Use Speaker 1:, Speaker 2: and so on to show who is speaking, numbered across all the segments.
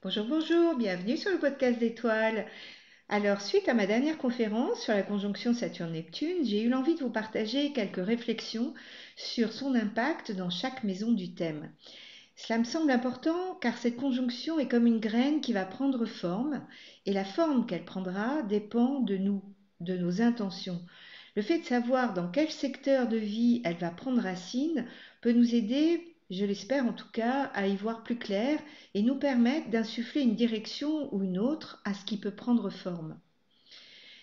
Speaker 1: Bonjour, bonjour, bienvenue sur le podcast d'Étoiles. Alors, suite à ma dernière conférence sur la conjonction Saturne-Neptune, j'ai eu l'envie de vous partager quelques réflexions sur son impact dans chaque maison du thème. Cela me semble important car cette conjonction est comme une graine qui va prendre forme et la forme qu'elle prendra dépend de nous, de nos intentions. Le fait de savoir dans quel secteur de vie elle va prendre racine peut nous aider, je l'espère en tout cas, à y voir plus clair et nous permettre d'insuffler une direction ou une autre à ce qui peut prendre forme.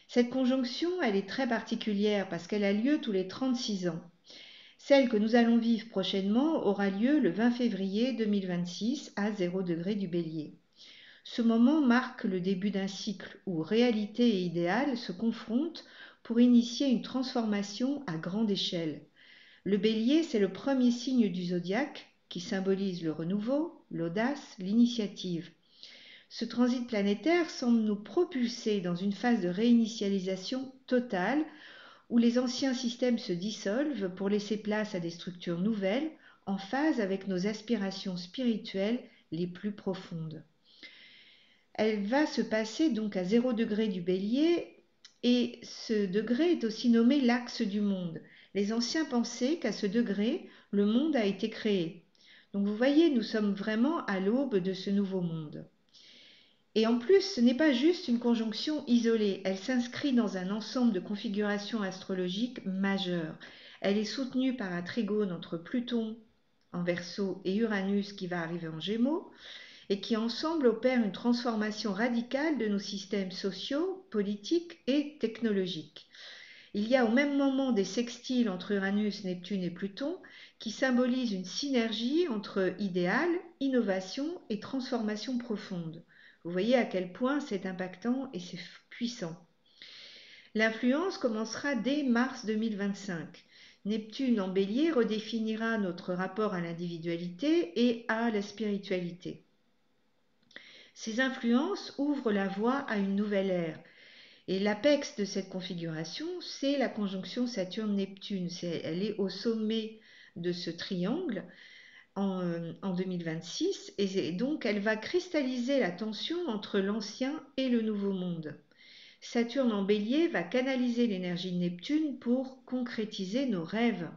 Speaker 1: Cette conjonction, elle est très particulière parce qu'elle a lieu tous les 36 ans. Celle que nous allons vivre prochainement aura lieu le 20 février 2026 à 0 degré du Bélier. Ce moment marque le début d'un cycle où réalité et idéal se confrontent pour initier une transformation à grande échelle. Le Bélier, c'est le premier signe du zodiaque qui symbolise le renouveau, l'audace, l'initiative. Ce transit planétaire semble nous propulser dans une phase de réinitialisation totale où les anciens systèmes se dissolvent pour laisser place à des structures nouvelles en phase avec nos aspirations spirituelles les plus profondes. Elle va se passer donc à 0 degré du Bélier et ce degré est aussi nommé l'axe du monde. Les anciens pensaient qu'à ce degré, le monde a été créé. Donc vous voyez, nous sommes vraiment à l'aube de ce nouveau monde. Et en plus, ce n'est pas juste une conjonction isolée, elle s'inscrit dans un ensemble de configurations astrologiques majeures. Elle est soutenue par un trigone entre Pluton en Verseau et Uranus qui va arriver en Gémeaux et qui ensemble opèrent une transformation radicale de nos systèmes sociaux, politiques et technologiques. Il y a au même moment des sextiles entre Uranus, Neptune et Pluton qui symbolisent une synergie entre idéal, innovation et transformation profonde. Vous voyez à quel point c'est impactant et c'est puissant. L'influence commencera dès mars 2025. Neptune en bélier redéfinira notre rapport à l'individualité et à la spiritualité. Ces influences ouvrent la voie à une nouvelle ère. Et l'apex de cette configuration, c'est la conjonction Saturne-Neptune. Elle est au sommet de ce triangle en 2026 et donc elle va cristalliser la tension entre l'ancien et le nouveau monde. Saturne en bélier va canaliser l'énergie de Neptune pour concrétiser nos rêves.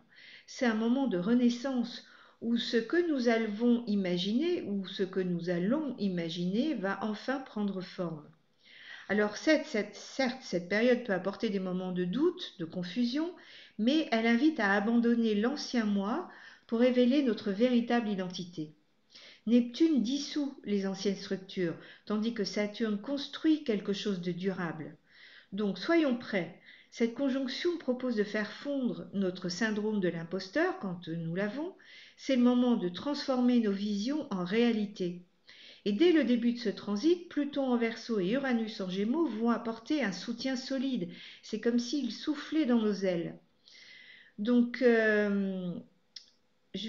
Speaker 1: C'est un moment de renaissance où ce que nous avons imaginé ou ce que nous allons imaginer va enfin prendre forme. Alors certes, cette période peut apporter des moments de doute, de confusion, mais elle invite à abandonner l'ancien moi pour révéler notre véritable identité. Neptune dissout les anciennes structures, tandis que Saturne construit quelque chose de durable. Donc soyons prêts. Cette conjonction propose de faire fondre notre syndrome de l'imposteur quand nous l'avons. C'est le moment de transformer nos visions en réalité. Et dès le début de ce transit, Pluton en Verseau et Uranus en Gémeaux vont apporter un soutien solide. C'est comme s'ils soufflaient dans nos ailes. Donc, je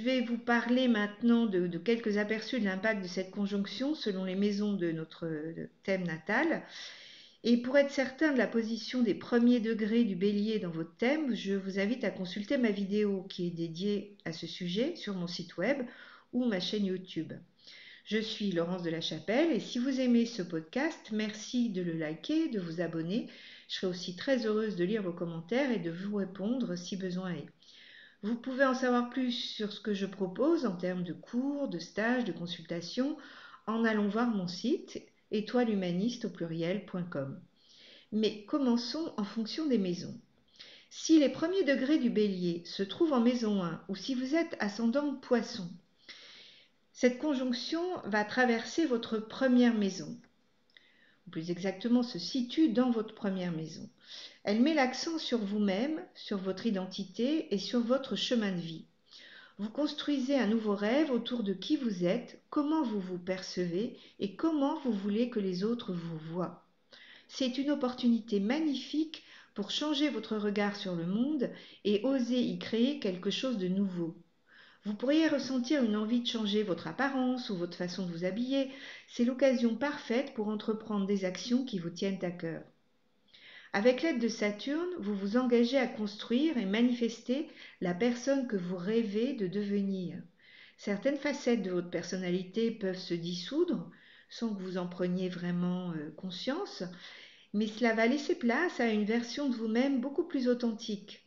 Speaker 1: vais vous parler maintenant de quelques aperçus de l'impact de cette conjonction selon les maisons de notre thème natal. Et pour être certain de la position des premiers degrés du bélier dans votre thème, je vous invite à consulter ma vidéo qui est dédiée à ce sujet sur mon site web ou ma chaîne YouTube. Je suis Laurence de la Chapelle et si vous aimez ce podcast, merci de le liker, de vous abonner. Je serai aussi très heureuse de lire vos commentaires et de vous répondre si besoin est. Vous pouvez en savoir plus sur ce que je propose en termes de cours, de stages, de consultations en allant voir mon site étoilehumaniste au pluriel.com. Mais commençons en fonction des maisons. Si les premiers degrés du bélier se trouvent en maison 1 ou si vous êtes ascendant poisson, cette conjonction va traverser votre première maison, ou plus exactement se situe dans votre première maison. Elle met l'accent sur vous-même, sur votre identité et sur votre chemin de vie. Vous construisez un nouveau rêve autour de qui vous êtes, comment vous vous percevez et comment vous voulez que les autres vous voient. C'est une opportunité magnifique pour changer votre regard sur le monde et oser y créer quelque chose de nouveau. Vous pourriez ressentir une envie de changer votre apparence ou votre façon de vous habiller. C'est l'occasion parfaite pour entreprendre des actions qui vous tiennent à cœur. Avec l'aide de Saturne, vous vous engagez à construire et manifester la personne que vous rêvez de devenir. Certaines facettes de votre personnalité peuvent se dissoudre, sans que vous en preniez vraiment conscience, mais cela va laisser place à une version de vous-même beaucoup plus authentique.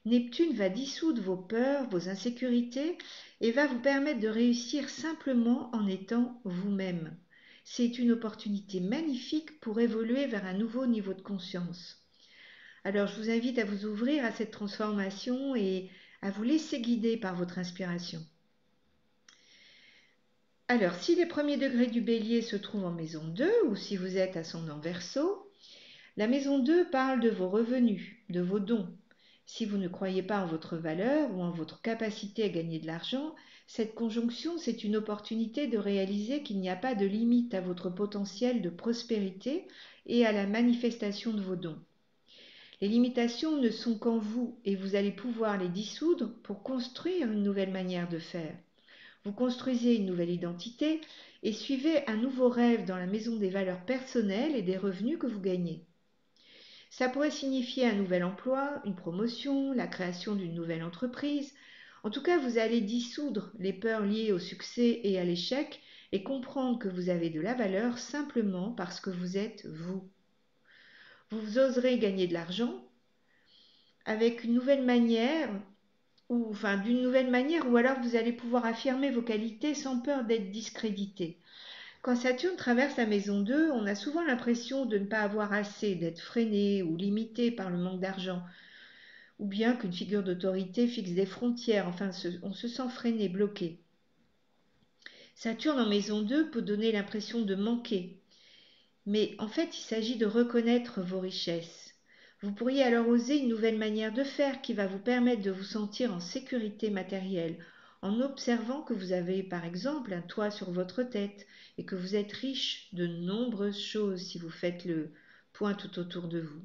Speaker 1: Neptune va dissoudre vos peurs, vos insécurités et va vous permettre de réussir simplement en étant vous-même. C'est une opportunité magnifique pour évoluer vers un nouveau niveau de conscience. Alors je vous invite à vous ouvrir à cette transformation et à vous laisser guider par votre inspiration. Alors si les premiers degrés du bélier se trouvent en maison 2 ou si vous êtes ascendant Verseau, la maison 2 parle de vos revenus, de vos dons. Si vous ne croyez pas en votre valeur ou en votre capacité à gagner de l'argent, cette conjonction, c'est une opportunité de réaliser qu'il n'y a pas de limite à votre potentiel de prospérité et à la manifestation de vos dons. Les limitations ne sont qu'en vous et vous allez pouvoir les dissoudre pour construire une nouvelle manière de faire. Vous construisez une nouvelle identité et suivez un nouveau rêve dans la maison des valeurs personnelles et des revenus que vous gagnez. Ça pourrait signifier un nouvel emploi, une promotion, la création d'une nouvelle entreprise. En tout cas, vous allez dissoudre les peurs liées au succès et à l'échec et comprendre que vous avez de la valeur simplement parce que vous êtes vous. Vous oserez gagner de l'argent avec une nouvelle manière, d'une nouvelle manière, ou alors vous allez pouvoir affirmer vos qualités sans peur d'être discrédité. Quand Saturne traverse la maison 2, on a souvent l'impression de ne pas avoir assez, d'être freiné ou limité par le manque d'argent, ou bien qu'une figure d'autorité fixe des frontières, on se sent freiné, bloqué. Saturne en maison 2 peut donner l'impression de manquer, mais en fait il s'agit de reconnaître vos richesses. Vous pourriez alors oser une nouvelle manière de faire qui va vous permettre de vous sentir en sécurité matérielle, en observant que vous avez par exemple un toit sur votre tête et que vous êtes riche de nombreuses choses si vous faites le point tout autour de vous.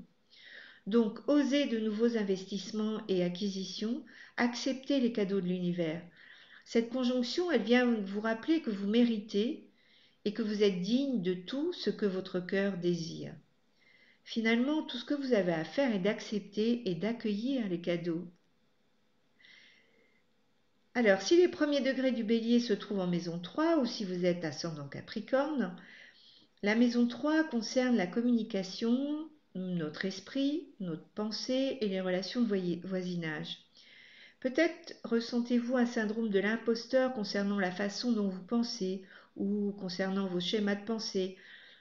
Speaker 1: Donc, osez de nouveaux investissements et acquisitions, acceptez les cadeaux de l'univers. Cette conjonction, elle vient vous rappeler que vous méritez et que vous êtes digne de tout ce que votre cœur désire. Finalement, tout ce que vous avez à faire est d'accepter et d'accueillir les cadeaux. Alors, si les premiers degrés du bélier se trouvent en maison 3 ou si vous êtes ascendant Capricorne, la maison 3 concerne la communication, notre esprit, notre pensée et les relations de voisinage. Peut-être ressentez-vous un syndrome de l'imposteur concernant la façon dont vous pensez ou concernant vos schémas de pensée.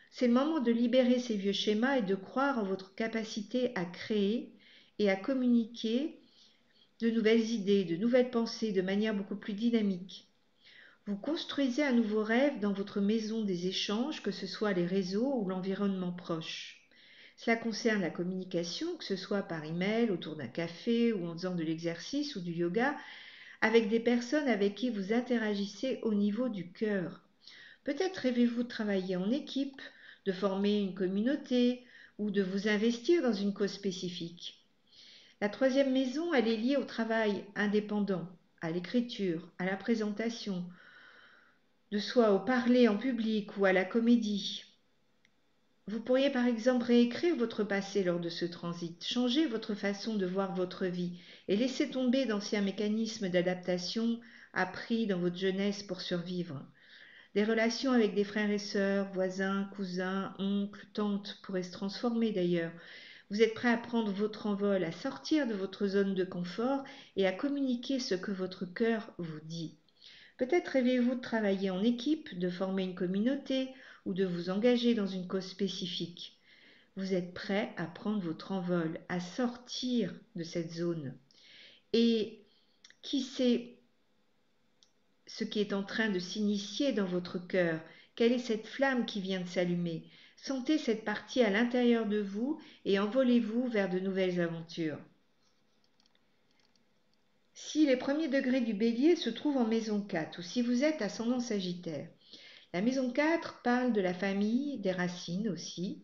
Speaker 1: C'est le moment de libérer ces vieux schémas et de croire en votre capacité à créer et à communiquer de nouvelles idées, de nouvelles pensées de manière beaucoup plus dynamique. Vous construisez un nouveau rêve dans votre maison des échanges, que ce soit les réseaux ou l'environnement proche. Cela concerne la communication, que ce soit par email, autour d'un café ou en faisant de l'exercice ou du yoga, avec des personnes avec qui vous interagissez au niveau du cœur. Peut-être rêvez-vous de travailler en équipe, de former une communauté ou de vous investir dans une cause spécifique. La troisième maison, elle est liée au travail indépendant, à l'écriture, à la présentation, de soi au parler en public ou à la comédie. Vous pourriez par exemple réécrire votre passé lors de ce transit, changer votre façon de voir votre vie et laisser tomber d'anciens mécanismes d'adaptation appris dans votre jeunesse pour survivre. Des relations avec des frères et sœurs, voisins, cousins, oncles, tantes pourraient se transformer d'ailleurs. Vous êtes prêt à prendre votre envol, à sortir de votre zone de confort et à communiquer ce que votre cœur vous dit. Peut-être rêvez-vous de travailler en équipe, de former une communauté ou de vous engager dans une cause spécifique. Vous êtes prêt à prendre votre envol, à sortir de cette zone. Et qui sait ce qui est en train de s'initier dans votre cœur? Quelle est cette flamme qui vient de s'allumer? Sentez cette partie à l'intérieur de vous et envolez-vous vers de nouvelles aventures. Si les premiers degrés du bélier se trouvent en maison 4 ou si vous êtes ascendant Sagittaire, la maison 4 parle de la famille, des racines aussi.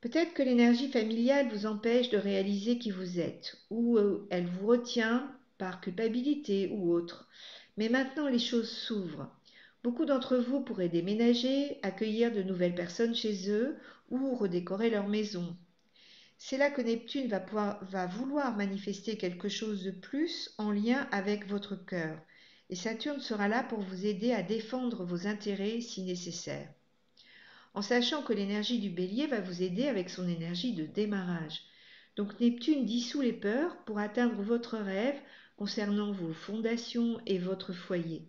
Speaker 1: Peut-être que l'énergie familiale vous empêche de réaliser qui vous êtes ou elle vous retient par culpabilité ou autre. Mais maintenant les choses s'ouvrent. Beaucoup d'entre vous pourraient déménager, accueillir de nouvelles personnes chez eux ou redécorer leur maison. C'est là que Neptune va vouloir manifester quelque chose de plus en lien avec votre cœur. Et Saturne sera là pour vous aider à défendre vos intérêts si nécessaire. en sachant que l'énergie du bélier va vous aider avec son énergie de démarrage. Donc Neptune dissout les peurs pour atteindre votre rêve concernant vos fondations et votre foyer.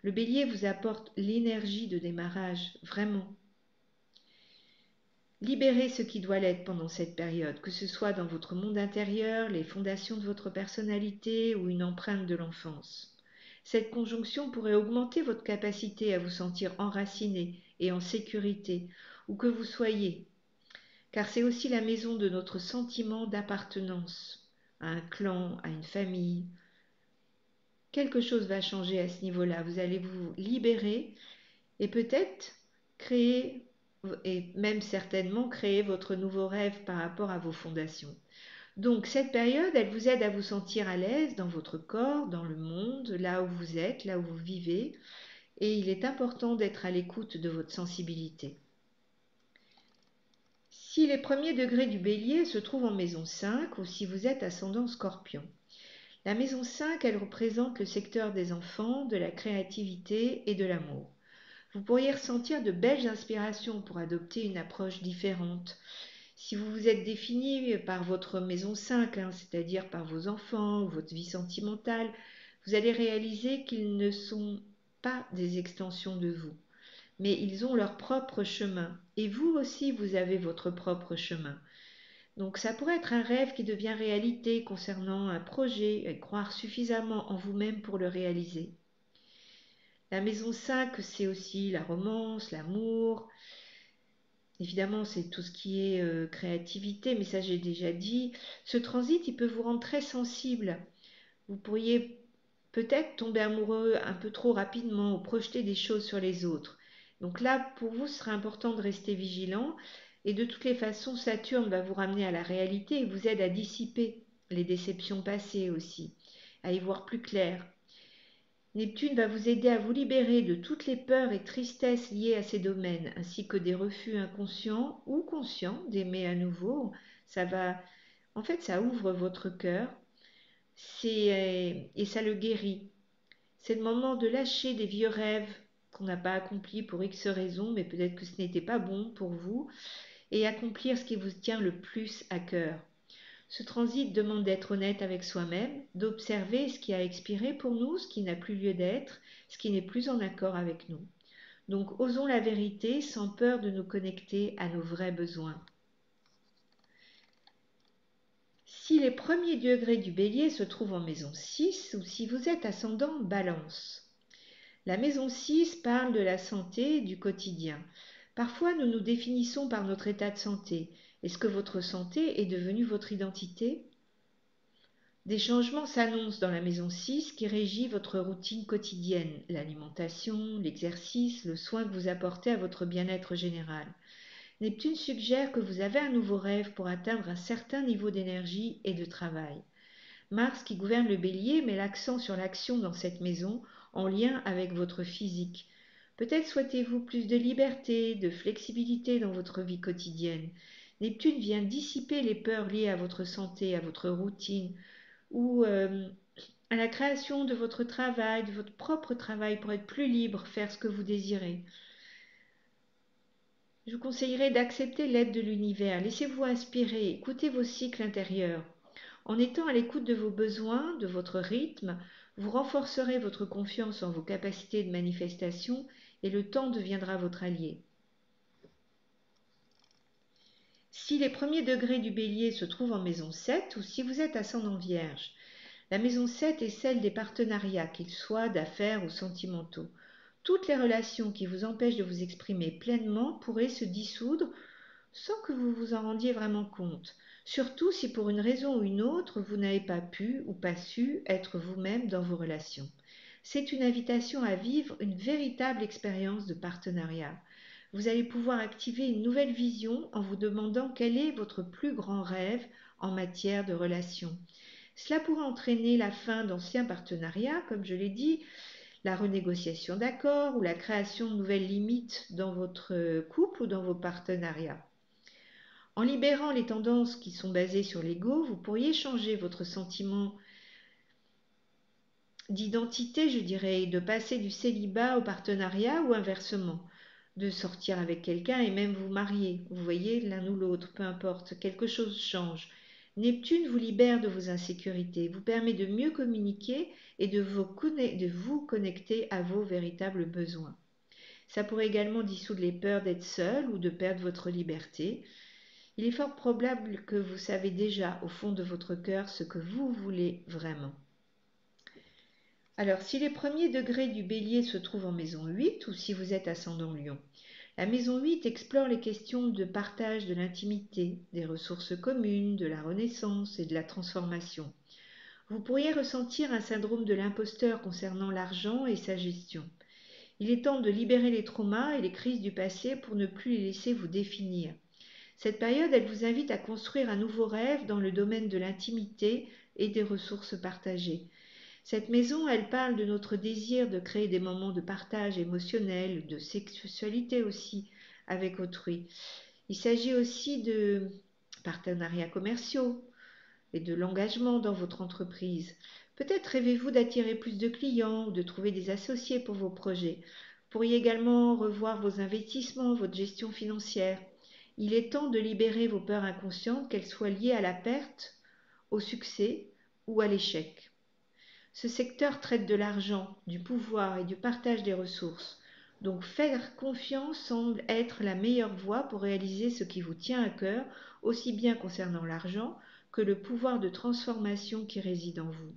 Speaker 1: Le bélier vous apporte l'énergie de démarrage, vraiment. Libérez ce qui doit l'être pendant cette période, que ce soit dans votre monde intérieur, les fondations de votre personnalité ou une empreinte de l'enfance. Cette conjonction pourrait augmenter votre capacité à vous sentir enraciné et en sécurité, où que vous soyez, car c'est aussi la maison de notre sentiment d'appartenance à un clan, à une famille. Quelque chose va changer à ce niveau-là. Vous allez vous libérer et peut-être créer, et même certainement créer votre nouveau rêve par rapport à vos fondations. Donc cette période, elle vous aide à vous sentir à l'aise dans votre corps, dans le monde, là où vous êtes, là où vous vivez, et il est important d'être à l'écoute de votre sensibilité. Si les premiers degrés du bélier se trouvent en maison 5 ou si vous êtes ascendant scorpion, la maison 5, elle représente le secteur des enfants, de la créativité et de l'amour. Vous pourriez ressentir de belles inspirations pour adopter une approche différente. Si vous vous êtes défini par votre maison 5, c'est-à-dire par vos enfants ou votre vie sentimentale, vous allez réaliser qu'ils ne sont pas des extensions de vous, mais ils ont leur propre chemin. Et vous aussi, vous avez votre propre chemin. Donc ça pourrait être un rêve qui devient réalité concernant un projet et croire suffisamment en vous-même pour le réaliser. La maison 5, c'est aussi la romance, l'amour. Évidemment, c'est tout ce qui est créativité, mais ça j'ai déjà dit. Ce transit, il peut vous rendre très sensible. Vous pourriez peut-être tomber amoureux un peu trop rapidement ou projeter des choses sur les autres. Donc là, pour vous, ce sera important de rester vigilant. Et de toutes les façons, Saturne va vous ramener à la réalité et vous aide à dissiper les déceptions passées aussi, à y voir plus clair. Neptune va vous aider à vous libérer de toutes les peurs et tristesses liées à ces domaines, ainsi que des refus inconscients ou conscients d'aimer à nouveau. En fait, ça ouvre votre cœur et ça le guérit. C'est le moment de lâcher des vieux rêves qu'on n'a pas accomplis pour X raisons, mais peut-être que ce n'était pas bon pour vous, et accomplir ce qui vous tient le plus à cœur. Ce transit demande d'être honnête avec soi-même, d'observer ce qui a expiré pour nous, ce qui n'a plus lieu d'être, ce qui n'est plus en accord avec nous. Donc osons la vérité sans peur de nous connecter à nos vrais besoins. Si les premiers degrés du bélier se trouvent en maison 6 ou si vous êtes ascendant balance. La maison 6 parle de la santé du quotidien. Parfois, nous nous définissons par notre état de santé. Est-ce que votre santé est devenue votre identité? Des changements s'annoncent dans la maison 6 qui régit votre routine quotidienne, l'alimentation, l'exercice, le soin que vous apportez à votre bien-être général. Neptune suggère que vous avez un nouveau rêve pour atteindre un certain niveau d'énergie et de travail. Mars, qui gouverne le bélier, met l'accent sur l'action dans cette maison en lien avec votre physique. Peut-être souhaitez-vous plus de liberté, de flexibilité dans votre vie quotidienne. Neptune vient dissiper les peurs liées à votre santé, à votre routine ou à la création de votre travail, de votre propre travail pour être plus libre, faire ce que vous désirez. Je vous conseillerais d'accepter l'aide de l'univers. Laissez-vous inspirer, écoutez vos cycles intérieurs. En étant à l'écoute de vos besoins, de votre rythme, vous renforcerez votre confiance en vos capacités de manifestation et le temps deviendra votre allié. Si les premiers degrés du bélier se trouvent en maison 7 ou si vous êtes ascendant vierge, la maison 7 est celle des partenariats, qu'ils soient d'affaires ou sentimentaux. Toutes les relations qui vous empêchent de vous exprimer pleinement pourraient se dissoudre sans que vous vous en rendiez vraiment compte. Surtout si pour une raison ou une autre, vous n'avez pas pu ou pas su être vous-même dans vos relations. C'est une invitation à vivre une véritable expérience de partenariat. Vous allez pouvoir activer une nouvelle vision en vous demandant quel est votre plus grand rêve en matière de relations. Cela pourrait entraîner la fin d'anciens partenariats, comme je l'ai dit, la renégociation d'accords ou la création de nouvelles limites dans votre couple ou dans vos partenariats. En libérant les tendances qui sont basées sur l'ego, vous pourriez changer votre sentiment d'identité, je dirais, de passer du célibat au partenariat ou inversement. de sortir avec quelqu'un et même vous marier. Vous voyez, l'un ou l'autre, peu importe, quelque chose change. Neptune vous libère de vos insécurités, vous permet de mieux communiquer et de vous connecter à vos véritables besoins. Ça pourrait également dissoudre les peurs d'être seul ou de perdre votre liberté. Il est fort probable que vous savez déjà au fond de votre cœur ce que vous voulez vraiment. Alors, si les premiers degrés du bélier se trouvent en maison 8 ou si vous êtes ascendant lion, la maison 8 explore les questions de partage de l'intimité, des ressources communes, de la renaissance et de la transformation. Vous pourriez ressentir un syndrome de l'imposteur concernant l'argent et sa gestion. Il est temps de libérer les traumas et les crises du passé pour ne plus les laisser vous définir. Cette période, elle vous invite à construire un nouveau rêve dans le domaine de l'intimité et des ressources partagées. Cette maison, elle parle de notre désir de créer des moments de partage émotionnel, de sexualité aussi avec autrui. Il s'agit aussi de partenariats commerciaux et de l'engagement dans votre entreprise. Peut-être rêvez-vous d'attirer plus de clients ou de trouver des associés pour vos projets. Vous pourriez également revoir vos investissements, votre gestion financière. Il est temps de libérer vos peurs inconscientes, qu'elles soient liées à la perte, au succès ou à l'échec. Ce secteur traite de l'argent, du pouvoir et du partage des ressources. Donc faire confiance semble être la meilleure voie pour réaliser ce qui vous tient à cœur, aussi bien concernant l'argent que le pouvoir de transformation qui réside en vous.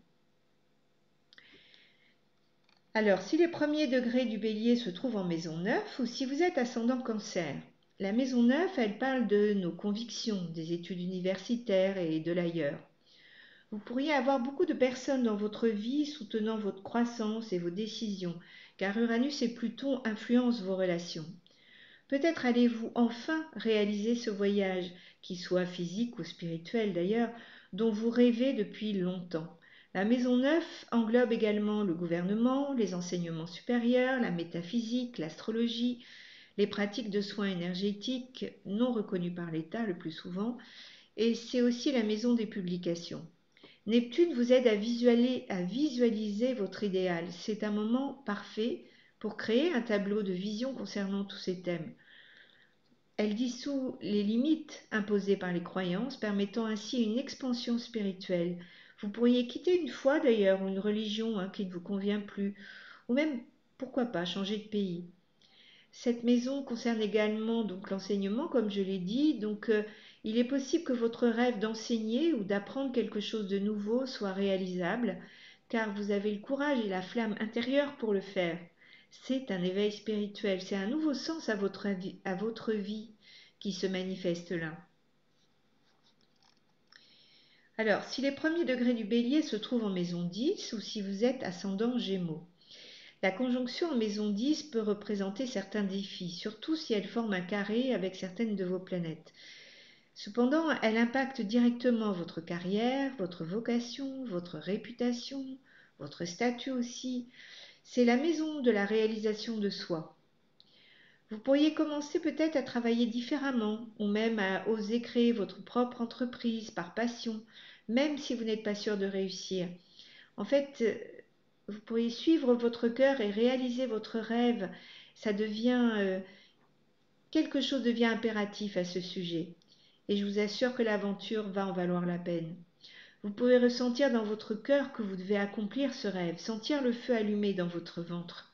Speaker 1: Alors, si les premiers degrés du bélier se trouvent en maison 9 ou si vous êtes ascendant cancer, la maison 9, elle parle de nos convictions, des études universitaires et de l'ailleurs. Vous pourriez avoir beaucoup de personnes dans votre vie soutenant votre croissance et vos décisions, car Uranus et Pluton influencent vos relations. Peut-être allez-vous enfin réaliser ce voyage, qu'il soit physique ou spirituel d'ailleurs, dont vous rêvez depuis longtemps. La maison 9 englobe également le gouvernement, les enseignements supérieurs, la métaphysique, l'astrologie, les pratiques de soins énergétiques non reconnues par l'État le plus souvent, et c'est aussi la maison des publications. Neptune vous aide à visualiser votre idéal. C'est un moment parfait pour créer un tableau de vision concernant tous ces thèmes. Elle dissout les limites imposées par les croyances, permettant ainsi une expansion spirituelle. Vous pourriez quitter une foi d'ailleurs ou une religion qui ne vous convient plus, ou même, pourquoi pas, changer de pays. Cette maison concerne également donc l'enseignement, comme je l'ai dit. Donc, il est possible que votre rêve d'enseigner ou d'apprendre quelque chose de nouveau soit réalisable, car vous avez le courage et la flamme intérieure pour le faire. C'est un éveil spirituel, c'est un nouveau sens à votre vie qui se manifeste là. Alors, si les premiers degrés du bélier se trouvent en maison 10 ou si vous êtes ascendant gémeaux, la conjonction en maison 10 peut représenter certains défis, surtout si elle forme un carré avec certaines de vos planètes. Cependant, elle impacte directement votre carrière, votre vocation, votre réputation, votre statut aussi. C'est la maison de la réalisation de soi. Vous pourriez commencer peut-être à travailler différemment ou même à oser créer votre propre entreprise par passion, même si vous n'êtes pas sûr de réussir. En fait, vous pourriez suivre votre cœur et réaliser votre rêve. Ça devient quelque chose devient impératif à ce sujet. Et je vous assure que l'aventure va en valoir la peine. Vous pouvez ressentir dans votre cœur que vous devez accomplir ce rêve, sentir le feu allumé dans votre ventre.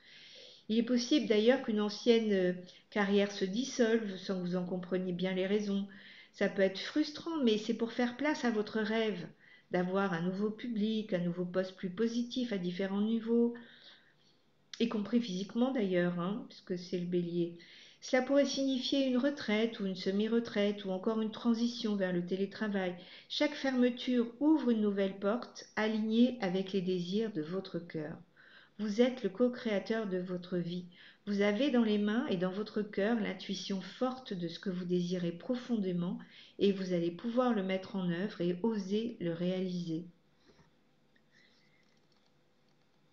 Speaker 1: Il est possible d'ailleurs qu'une ancienne carrière se dissolve sans que vous en compreniez bien les raisons. Ça peut être frustrant, mais c'est pour faire place à votre rêve, d'avoir un nouveau public, un nouveau poste plus positif à différents niveaux, y compris physiquement d'ailleurs, puisque c'est le bélier. Cela pourrait signifier une retraite ou une semi-retraite ou encore une transition vers le télétravail. Chaque fermeture ouvre une nouvelle porte alignée avec les désirs de votre cœur. Vous êtes le co-créateur de votre vie. Vous avez dans les mains et dans votre cœur l'intuition forte de ce que vous désirez profondément et vous allez pouvoir le mettre en œuvre et oser le réaliser.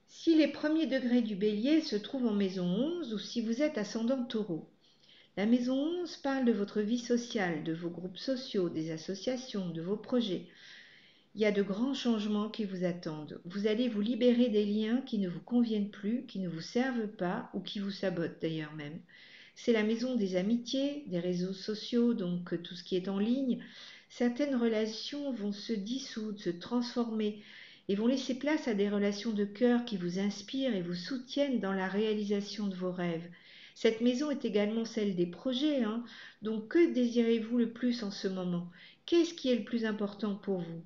Speaker 1: Si les premiers degrés du bélier se trouvent en maison 11 ou si vous êtes ascendant taureau, la maison 11 parle de votre vie sociale, de vos groupes sociaux, des associations, de vos projets. Il y a de grands changements qui vous attendent. Vous allez vous libérer des liens qui ne vous conviennent plus, qui ne vous servent pas ou qui vous sabotent d'ailleurs même. C'est la maison des amitiés, des réseaux sociaux, donc tout ce qui est en ligne. Certaines relations vont se dissoudre, se transformer et vont laisser place à des relations de cœur qui vous inspirent et vous soutiennent dans la réalisation de vos rêves. Cette maison est également celle des projets, hein. Donc que désirez-vous le plus en ce moment? Qu'est-ce qui est le plus important pour vous?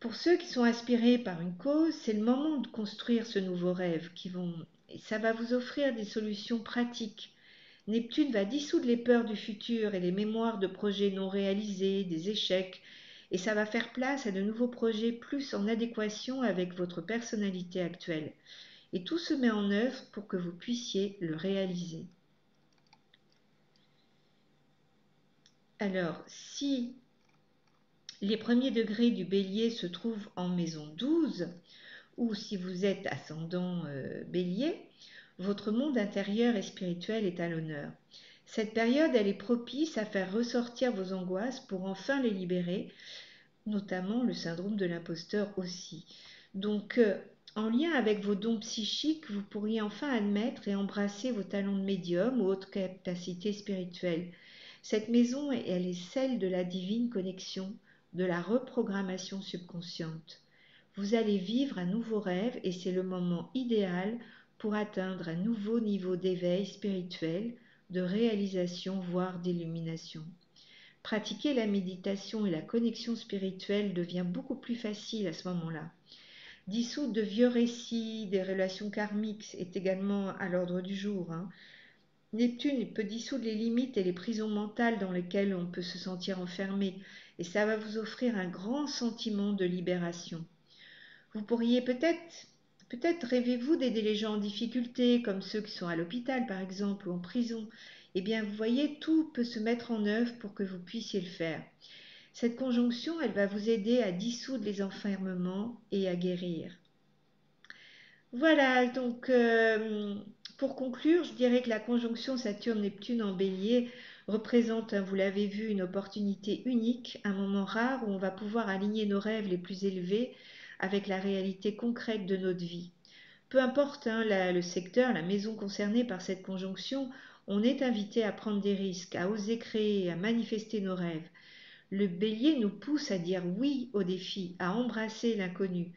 Speaker 1: Pour ceux qui sont inspirés par une cause, c'est le moment de construire ce nouveau rêve et ça va vous offrir des solutions pratiques. Neptune va dissoudre les peurs du futur et les mémoires de projets non réalisés, des échecs, et ça va faire place à de nouveaux projets plus en adéquation avec votre personnalité actuelle. Et tout se met en œuvre pour que vous puissiez le réaliser. Alors, si les premiers degrés du bélier se trouvent en maison 12, ou si vous êtes ascendant bélier, votre monde intérieur et spirituel est à l'honneur. Cette période, elle est propice à faire ressortir vos angoisses pour enfin les libérer, notamment le syndrome de l'imposteur aussi. Donc, en lien avec vos dons psychiques, vous pourriez enfin admettre et embrasser vos talents de médium ou autres capacités spirituelles. Cette maison, elle est celle de la divine connexion, de la reprogrammation subconsciente. Vous allez vivre un nouveau rêve et c'est le moment idéal pour atteindre un nouveau niveau d'éveil spirituel, de réalisation, voire d'illumination. Pratiquer la méditation et la connexion spirituelle devient beaucoup plus facile à ce moment-là. Dissoudre de vieux récits, des relations karmiques est également à l'ordre du jour, hein. Neptune peut dissoudre les limites et les prisons mentales dans lesquelles on peut se sentir enfermé, et ça va vous offrir un grand sentiment de libération. Vous pourriez peut-être rêvez-vous d'aider les gens en difficulté, comme ceux qui sont à l'hôpital par exemple, ou en prison. Eh bien, vous voyez, tout peut se mettre en œuvre pour que vous puissiez le faire. Cette conjonction, elle va vous aider à dissoudre les enfermements et à guérir. Voilà, donc pour conclure, je dirais que la conjonction Saturne-Neptune en bélier représente, hein, vous l'avez vu, une opportunité unique, un moment rare où on va pouvoir aligner nos rêves les plus élevés avec la réalité concrète de notre vie. Peu importe, hein, le secteur, la maison concernée par cette conjonction, on est invité à prendre des risques, à oser créer, à manifester nos rêves. Le bélier nous pousse à dire oui aux défis, à embrasser l'inconnu.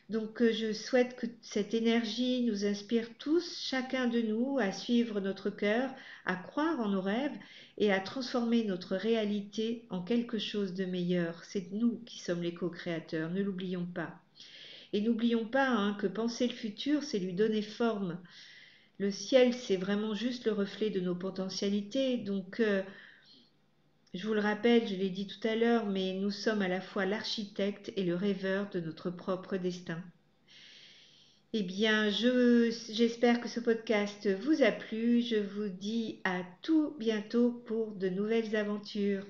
Speaker 1: Donc je souhaite que cette énergie nous inspire tous, chacun de nous, à suivre notre cœur, à croire en nos rêves et à transformer notre réalité en quelque chose de meilleur. C'est nous qui sommes les co-créateurs, ne l'oublions pas. Et n'oublions pas, hein, que penser le futur, c'est lui donner forme. Le ciel, c'est vraiment juste le reflet de nos potentialités. Donc je vous le rappelle, je l'ai dit tout à l'heure, mais nous sommes à la fois l'architecte et le rêveur de notre propre destin. Eh bien, j'espère que ce podcast vous a plu. Je vous dis à tout bientôt pour de nouvelles aventures.